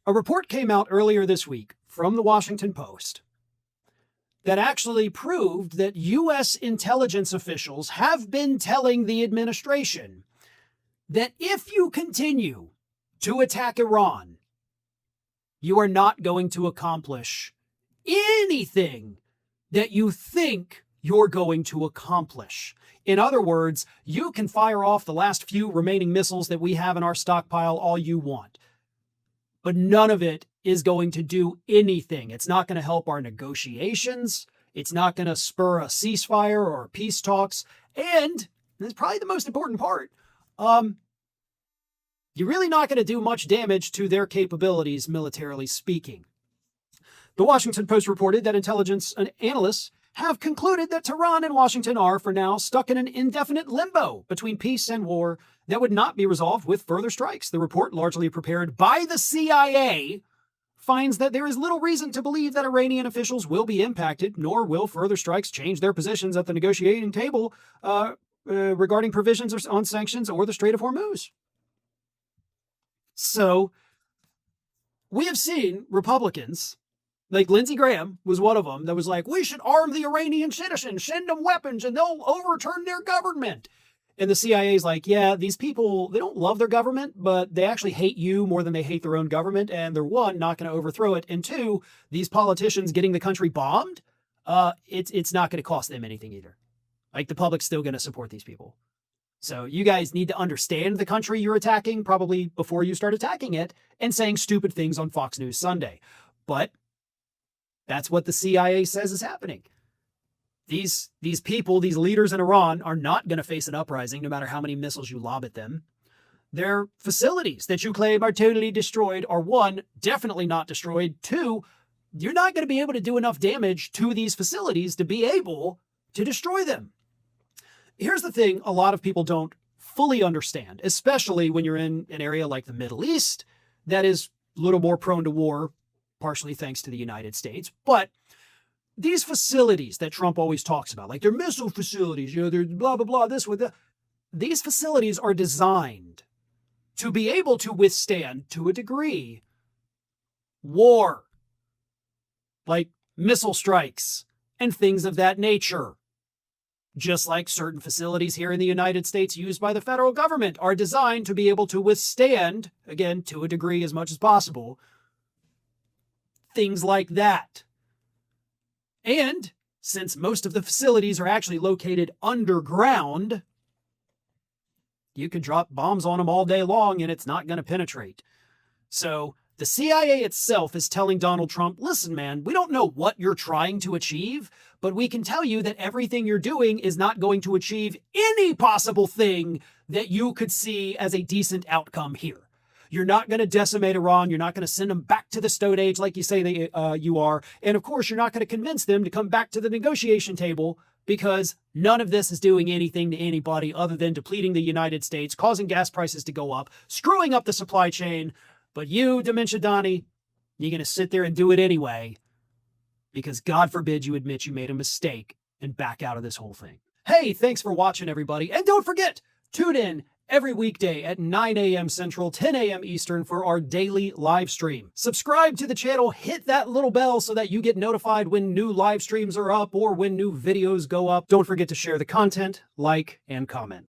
A report came out earlier this week from the Washington Post that actually proved that U.S. intelligence officials have been telling the administration that if you continue to attack Iran, you are not going to accomplish anything that you think you're going to accomplish. In other words, you can fire off the last few remaining missiles that we have in our stockpile all you want, but none of it is going to do anything. It's not going to help our negotiations. It's not going to spur a ceasefire or peace talks. And this is probably the most important part. You're really not going to do much damage to their capabilities, militarily speaking. The Washington Post reported that intelligence analysts have concluded that Tehran and Washington are, for now, stuck in an indefinite limbo between peace and war that would not be resolved with further strikes. The report, largely prepared by the CIA, finds that there is little reason to believe that Iranian officials will be impacted, nor will further strikes change their positions at the negotiating table regarding provisions on sanctions or the Strait of Hormuz. So, we have seen Republicans, like Lindsey Graham was one of them, that was like, we should arm the Iranian citizens, send them weapons, and they'll overturn their government. And the CIA is like, yeah, these people, they don't love their government, but they actually hate you more than they hate their own government. And they're, one, not going to overthrow it. And two, these politicians getting the country bombed, it's not going to cost them anything either. Like, the public's still going to support these people. So you guys need to understand the country you're attacking probably before you start attacking it and saying stupid things on Fox News Sunday. But that's what the CIA says is happening. These people, these leaders in Iran, are not going to face an uprising no matter how many missiles you lob at them. Their facilities that you claim are totally destroyed are, one, definitely not destroyed. Two, you're not going to be able to do enough damage to these facilities to be able to destroy them. Here's the thing a lot of people don't fully understand, especially when you're in an area like the Middle East that is a little more prone to war, partially thanks to the United States. But these facilities that Trump always talks about, like they're missile facilities, they're blah, blah, blah, this with that. These facilities are designed to be able to withstand, to a degree, war, like missile strikes and things of that nature. Just like certain facilities here in the United States used by the federal government are designed to be able to withstand, again, to a degree as much as possible, things like that. And since most of the facilities are actually located underground, you can drop bombs on them all day long and it's not going to penetrate. So the CIA itself is telling Donald Trump, listen, man, we don't know what you're trying to achieve, but we can tell you that everything you're doing is not going to achieve any possible thing that you could see as a decent outcome here. You're not going to decimate Iran. You're not going to send them back to the Stone Age like you say you are. And of course, you're not going to convince them to come back to the negotiation table because none of this is doing anything to anybody other than depleting the United States, causing gas prices to go up, screwing up the supply chain. But you, Dementia Donnie, you're going to sit there and do it anyway because God forbid you admit you made a mistake and back out of this whole thing. Hey, thanks for watching, everybody. And don't forget, tune in every weekday at 9 a.m. Central, 10 a.m. Eastern for our daily live stream. Subscribe to the channel, hit that little bell so that you get notified when new live streams are up or when new videos go up. Don't forget to share the content, like, and comment.